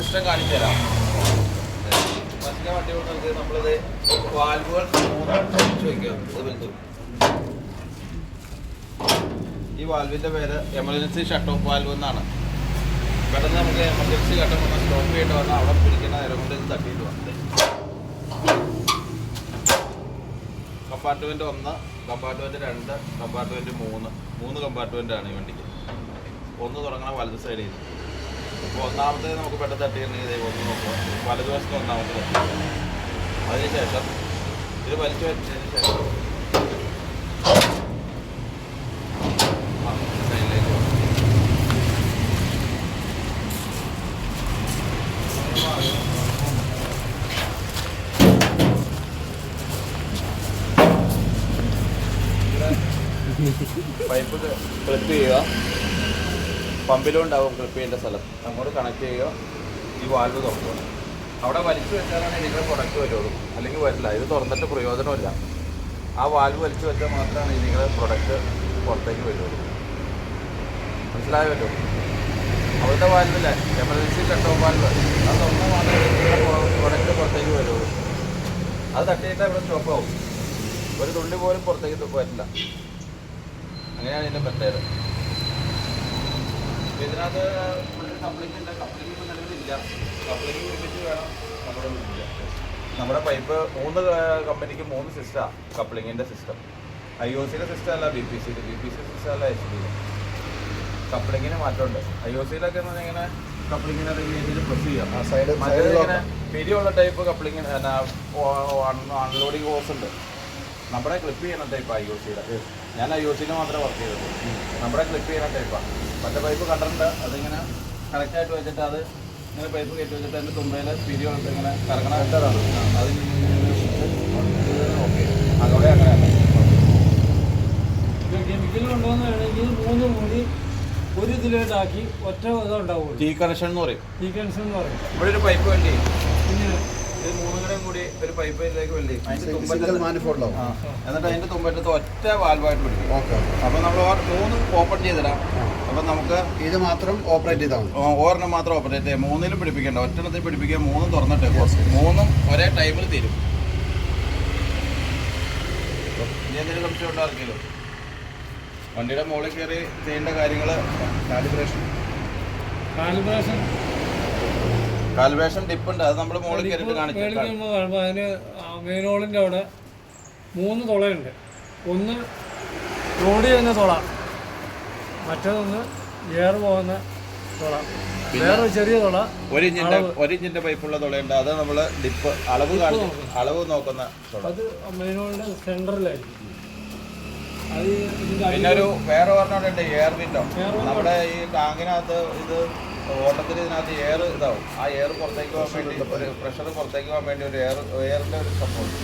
System കാണിച്ചു തരാം. വണ്ടി കൊണ്ട് നമ്മളിത് വാൽവുകൾ 3 വയ്ക്കുക. ഇത് വലുത്. ഈ വാൽവിൻ്റെ പേര് എമർജൻസി ഷട്ട് ഓഫ് വാൽവ് എന്നാണ്. പെട്ടെന്ന് നമുക്ക് എമർജൻസി ഘട്ടം വന്നാൽ സ്റ്റോപ്പ് ചെയ്യേണ്ടി വന്നാൽ അവിടെ പിടിക്കുന്ന നേരം കൊണ്ട് ഇത് തട്ടിയിട്ട് വന്നത്. കമ്പാർട്ട്മെൻറ്റ് 1, കമ്പാർട്ട്മെൻറ്റ് 2, കമ്പാർട്ട്മെൻറ്റ് 3 കമ്പാർട്ട്മെൻറ്റാണ് ഈ വണ്ടിക്ക്. 1 തുടങ്ങണം വലത് സൈഡിൽ നിന്ന്. അപ്പോൾ ഒന്നാമത്തെ നമുക്ക് പെട്ടെന്ന് തട്ടിയിട്ടുണ്ടെങ്കിൽ ഇത് 1 നോക്കുക. വലതുവശത്ത് ഒന്നാമത്തെ തട്ടി. അതിനുശേഷം ഇത് വലിച്ചു വെച്ചതിന് ശേഷം സൈഡിലേക്ക് പോകും. പൈപ്പ് ക്ലിപ്പ് ചെയ്യുക. പമ്പിലും ഉണ്ടാവും ക്ലിപ്പ് ചെയ്യേണ്ട സ്ഥലം. അങ്ങോട്ട് കണക്ട് ചെയ്യുക. ഈ വാൽവ് തുറക്കുക. അവിടെ വലിച്ചു വെച്ചാലാണ് ഇതിൻ്റെ പ്രൊഡക്റ്റ് വരുള്ളൂ, അല്ലെങ്കിൽ വരില്ല. ഇത് തുറന്നിട്ട് പ്രയോജനമില്ല. ആ വാൽവ് വലിച്ചു വെച്ചാൽ മാത്രമാണ് ഇതിൻ്റെ പ്രൊഡക്റ്റ് പുറത്തേക്ക് വരുള്ളൂ. മനസ്സിലായല്ലോ? അവിടുത്തെ വാൽവില്ലേ എമർജൻസി ഷട്ട് ഓഫ് വാൽവ്, അത് തുറന്നാൽ മാത്രമേ ഇതിൻ്റെ പ്രൊഡക്റ്റ് പുറത്തേക്ക് വരുള്ളൂ. അത് തട്ടിയിട്ട് ഇവിടെ സ്റ്റോപ്പാവും. ഒരു തുള്ളി പോലും പുറത്തേക്ക് വരില്ല. അങ്ങനെയാണ് ഇതിൻ്റെ പ്രത്യേകത. ഇതിനകത്ത് കപ്ലിംഗ് ഉണ്ട്. കപ്ലിംഗ് ഇപ്പോൾ നിലവിലില്ല. കപ്ലിംഗ് പിടിപ്പിച്ച് വേണം നമ്മുടെ വിളിക്കുക. നമ്മുടെ പൈപ്പ് 3 കമ്പനിക്ക് 3 സിസ്റ്റമാണ് കപ്ലിങ്ങിൻ്റെ സിസ്റ്റം. IOCയുടെ സിസ്റ്റം അല്ല BPC സിസ്റ്റം അല്ല HB. കപ്ലിങ്ങിന് മാറ്റമുണ്ട്. IOCയിലൊക്കെ എന്ന് പറഞ്ഞാൽ ഇങ്ങനെ കപ്ലിങ്ങിനെ രീതിയിൽ പ്രസ് ചെയ്യാം. ഇങ്ങനെ പിരിയുള്ള ടൈപ്പ് കപ്ലിങ്ങിന് അൺലോഡിങ് ഹോസ് ഉണ്ട്. നമ്മുടെ ക്ലിപ്പ് ചെയ്യുന്ന ടൈപ്പ് IOCയുടെ. ഞാൻ IOCയിൽ മാത്രമേ വർക്ക് ചെയ്തത്. നമ്മുടെ ക്ലിപ്പ് ചെയ്യുന്ന ടൈപ്പാണ്. മറ്റേ പൈപ്പ് കണ്ടിട്ടുണ്ട്. അതിങ്ങനെ കണക്റ്റായിട്ട് വെച്ചിട്ട് അത് ഇങ്ങനെ പൈപ്പ് കയറ്റി വെച്ചിട്ട് അതിൻ്റെ തുമ്പയിൽ പിരിയുള്ളത് ഇങ്ങനെ കറങ്ങണ വെച്ചതാണ്. അത് ഓക്കെ അതോടെ അങ്ങനെയാണ്. കെമിക്കൽ കൊണ്ടുവന്നാണെങ്കിൽ 3 കൂടി ഒരു ഇതിലോട്ടാക്കി ഒറ്റ ഇതുണ്ടാവും. ടീ കണക്ഷൻ എന്ന് പറയും. ഇവിടെ ഒരു പൈപ്പ് വേണ്ടി പിന്നെ ഇത് 3 കടയും കൂടി ഒരു പൈപ്പിലേക്ക് വേണ്ടി എന്നിട്ട് അതിൻ്റെ തുമ്പറ്റത്ത് ഒറ്റ വാൽവായിട്ട് പിടിക്കും. അപ്പോൾ നമ്മൾ 3 ഓപ്പൺ ചെയ്തിടാം. അപ്പം നമുക്ക് ഇത് മാത്രം ഓപ്പറേറ്റ് ചെയ്താൽ മതി. ഒരെണ്ണം മാത്രം ഓപ്പറേറ്റ് ചെയ്യാം. 3ലും പിടിപ്പിക്കേണ്ട. ഒറ്റെണ്ണത്തിൽ പിടിപ്പിക്കുക. 3 തുറന്നിട്ട് 3 ഒരേ ടൈമിൽ തീരും. ഇനി എന്തെങ്കിലും സംശയം ഉണ്ടായിരിക്കുമല്ലോ? വണ്ടിയുടെ മുകളിൽ കയറി ചെയ്യേണ്ട കാര്യങ്ങൾ കാലിബ്രേഷൻ ടിപ്പ് ഉണ്ട്. അത് നമ്മൾ മുകളിൽ കയറിയിട്ട് കാണിച്ചു. അതിന് മെയിനോളിൻ്റെ അവിടെ 3 തുളയുണ്ട്. ഒന്ന് റോഡ് ചെയ്യുന്ന തുള, മറ്റേതൊന്ന് എയർ പോകുന്ന തുള, വേറെ ചെറിയ തുള. 1 ഇഞ്ചിന്റെ പൈപ്പുള്ള തുളയുണ്ട്. അത് നമ്മൾ ഡിപ്പ് അളവ് നോക്കുന്ന തുള. അത് മെയിനോളിൻ്റെ സെൻറ്ററിലായിരിക്കും. പിന്നെ ഒരു വേറെ പറഞ്ഞുണ്ട് എയർ വിൻഡോ. നമ്മുടെ ഈ ടാങ്കിനകത്ത് ഇത് ഓട്ടത്തിൽ ഇതിനകത്ത് എയർ ഇതാവും. ആ എയർ പുറത്തേക്ക് പോകാൻ വേണ്ടി ഒരു പ്രഷർ പുറത്തേക്ക് പോകാൻ വേണ്ടി ഒരു എയറിൻ്റെ ഒരു സപ്പോർട്ട്.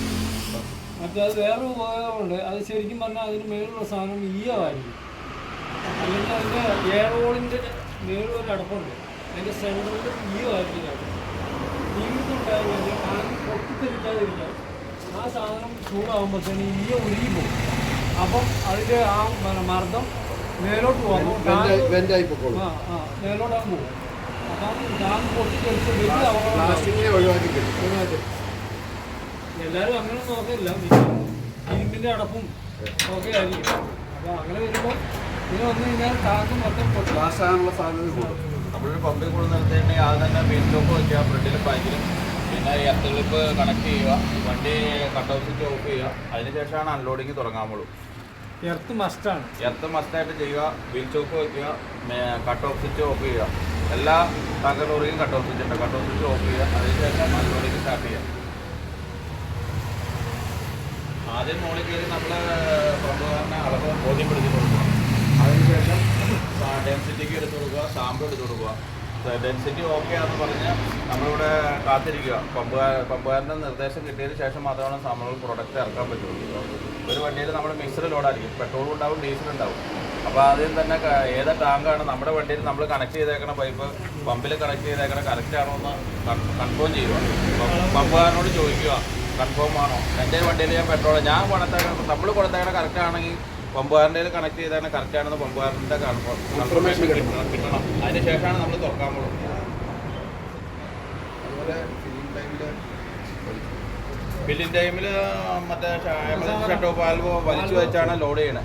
മറ്റേ അത് വേറെ ഉപയോഗമുണ്ട്. അത് ശരിക്കും പറഞ്ഞാൽ അതിന് മേലുള്ള സാധനം ഈയമായിരിക്കും. അല്ലെങ്കിൽ അതിൻ്റെ എയർ ഹോളിൻ്റെ മേളൊരു അടപ്പുണ്ട്. അതിൻ്റെ സെൻറ്ററിൽ ഈയമായിരിക്കും. ഈയുണ്ടായി കഴിഞ്ഞാൽ ടാങ്ക് പൊട്ടിത്തെറിക്കാതിരിക്കാൻ ആ സാധനം ചൂടാകുമ്പോഴത്തേന് ഈയ ഉരുകി പോകും. അപ്പം അതിൻ്റെ ആ മർദ്ദം മേലോട്ട് പോകും. മേലോട്ടാകും പോകും. അപ്പം ടാങ്ക് പൊട്ടിത്തെറിച്ച് വലിയ അപകടം. എല്ലാവരും അങ്ങനെ നോക്കില്ല. ഇരുമ്പിൻ്റെ അടപ്പും ഒക്കെ ആയിരിക്കും. അപ്പോൾ അങ്ങനെ വരുമ്പോൾ ഇത് വന്നു കഴിഞ്ഞാൽ ടാങ്ക് മൊത്തം ഗ്ലാസ്സാകാനുള്ള സാധ്യത കൂടും. നമ്മളൊരു പമ്പിൽ കൂടെ നിർത്തിയിട്ടുണ്ടെങ്കിൽ അത് തന്നെ മെയിൻ സ്റ്റോപ്പ് വയ്ക്കുക. ഫ്രണ്ടിലും ബാക്കിലും. പിന്നെ എർത്ത് ക്ലിപ്പ് കണക്ട് ചെയ്യുക. വണ്ടി കട്ട് ഓഫ് സ്വിച്ച് ഓഫ് ചെയ്യുക. അതിനുശേഷമാണ് അൺലോഡിങ് തുടങ്ങാമുള്ളൂ. എർത്ത് മസ്റ്റാണ്. എർത്ത് മസ്റ്റായിട്ട് ചെയ്യുക. വീൽ ചോക്ക് വയ്ക്കുക. കട്ട് ഓഫ് സ്വിച്ച് ഓഫ് ചെയ്യുക. എല്ലാ ടാങ്കർ ലോറിക്കും കട്ട് ഓഫ് സ്വിച്ച് ഉണ്ട്. കട്ട് ഓഫ് സ്വിച്ച് ഓഫ് ചെയ്യുക. അതിനുശേഷം അൺലോഡിങ് സ്റ്റാർട്ട് ചെയ്യുക. ആദ്യം മുകളിൽ കയറി നമ്മൾ പമ്പുകാരനെ അളവ് ബോധ്യപ്പെടുത്തി കൊടുക്കുക. അതിനുശേഷം ഡെൻസിറ്റിക്ക് എടുത്ത് കൊടുക്കുക. സാമ്പിൾ എടുത്ത് കൊടുക്കുക. ഡെൻസിറ്റി ഓക്കെ ആണെന്ന് പറഞ്ഞ് നമ്മളിവിടെ കാത്തിരിക്കുക. പമ്പുകാരൻ്റെ നിർദ്ദേശം കിട്ടിയതിന് ശേഷം മാത്രമാണ് നമ്മൾ പ്രൊഡക്റ്റ് ഇറക്കാൻ പറ്റുള്ളൂ. ഒരു വണ്ടിയിൽ നമ്മൾ മിക്സർ ലോഡായിരിക്കും. പെട്രോളും ഉണ്ടാവും, ഡീസലും ഉണ്ടാവും. അപ്പോൾ ആദ്യം തന്നെ ഏതാ ടാങ്കാണ് നമ്മുടെ വണ്ടിയിൽ നമ്മൾ കണക്ട് ചെയ്തേക്കണ പൈപ്പ് പമ്പിൽ കണക്ട് ചെയ്തേക്കണ കറക്റ്റ് ആണോ എന്ന് കൺഫേം ചെയ്യുക. പമ്പുകാരനോട് ചോദിക്കുക കൺഫേം ആണോ. എൻ്റെ വണ്ടിയിൽ ഞാൻ നമ്മൾ കൊടുത്തേക്കണ കറക്റ്റ് ആണെങ്കിൽ പമ്പുകാരൻ്റെ കണക്ട് ചെയ്താണ് കറക്റ്റ് ആണെന്ന് പമ്പുകാരൻ്റെ കൺഫർമേഷൻ കിട്ടണം. അതിന് ശേഷമാണ് നമ്മൾ തുറക്കാൻ പോകുന്നത്. ഫില്ലിംഗ് ടൈമിൽ മറ്റേ എമർജൻസി ഷട്ട് ഓഫ് വാൽവ് വലിച്ചു വെച്ചാണ് ലോഡ് ചെയ്യണേ.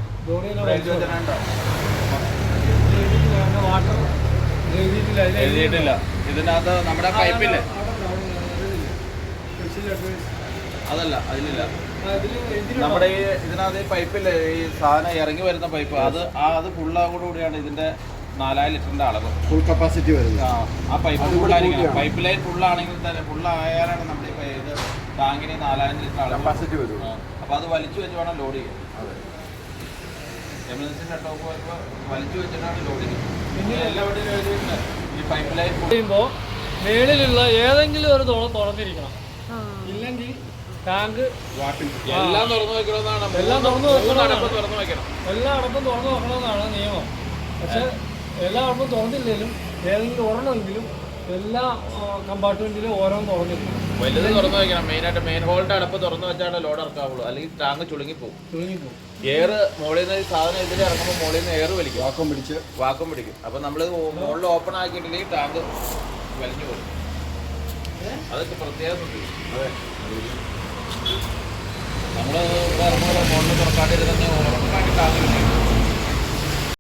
വാട്ടർ എഴുതിയിട്ടില്ല. ഇതിനകത്ത് നമ്മുടെ പൈപ്പില്ലേ, അതല്ല അതിലില്ല. നമ്മുടെ ഈ ഇതിനകത്ത് ഈ പൈപ്പില്ലേ, ഈ സാധനം ഇറങ്ങി വരുന്ന പൈപ്പ്, അത് ഫുള്ളോടുകൂടിയാണ് ഇതിന്റെ 4000 ലിറ്ററിന്റെ അളവ്. ഫുൾ കപ്പാസിറ്റി വരുന്നത്. ആ പൈപ്പ് ഫുള്ളായിരിക്കണം. പൈപ്പ് ലൈൻ ഫുള്ളാണെങ്കിൽ തന്നെ ഫുള്ളായാലാണ് നമ്മുടെ ഈ ഇത് ടാങ്കിന് 4000 ലിറ്റർ അളവ് കപ്പാസിറ്റി വരും. അപ്പോൾ അത് വലിച്ചു വെച്ച് വേണം ലോഡ് ചെയ്യാൻ. എമർജൻസി ഷട്ട് ഓഫ് വരുമ്പോൾ വലിച്ചു വെച്ചിട്ടാണ് ലോഡ് ചെയ്യുന്നത്. പിന്നെ എല്ലാവരുടെയും എഴുതിയിട്ടുണ്ട് ഈ പൈപ്പ് ലൈൻ ചെയ്യുമ്പോൾ മേളിലുള്ള ഏതെങ്കിലും ഒരു തുറന്നിരിക്കണം, ഇല്ലെങ്കിൽ ടാങ്ക് എല്ലാം തുറന്നു വെക്കണമെന്നാണ്. എല്ലാം തുറന്നു അടപ്പ് തുറന്നു വെക്കണം. എല്ലാ അടപ്പും തുറന്നു വെക്കണമെന്നാണ് നിയമം. പക്ഷെ എല്ലാ അടപ്പും തുറന്നില്ലെങ്കിലും ഏതെങ്കിലും ഒരെണ്ണമെങ്കിലും എല്ലാ കമ്പാർട്ട്മെന്റിലും ഓരോന്ന് തുറന്നിരിക്കണം. വലുത് തുറന്നു വെക്കണം. മെയിനായിട്ട് മെയിൻ ഹോളിന്റെ അടപ്പ് തുറന്നു വെച്ചാണ് ലോഡ് ഇറക്കാവുള്ളൂ, അല്ലെങ്കിൽ ടാങ്ക് ചുളുങ്ങിപ്പോകും. എയർ മുകളിൽ നിന്ന് സാധനം ഇതിൽ ഇറങ്ങുമ്പോൾ മുകളിൽ നിന്ന് എയർ വലിക്കും, വാക്വം പിടിക്കും. അപ്പോൾ നമ്മൾ മുകളിൽ ഓപ്പൺ ആക്കിയിട്ടില്ലെങ്കിൽ ടാങ്ക് വലിഞ്ഞു പോകും. അതൊക്കെ പ്രത്യേകം നമ്മൾ ഇവിടെ ഇറങ്ങുമ്പോൾ മുകളിൽ തുറക്കാണ്ടിരുന്ന ടാങ്ക്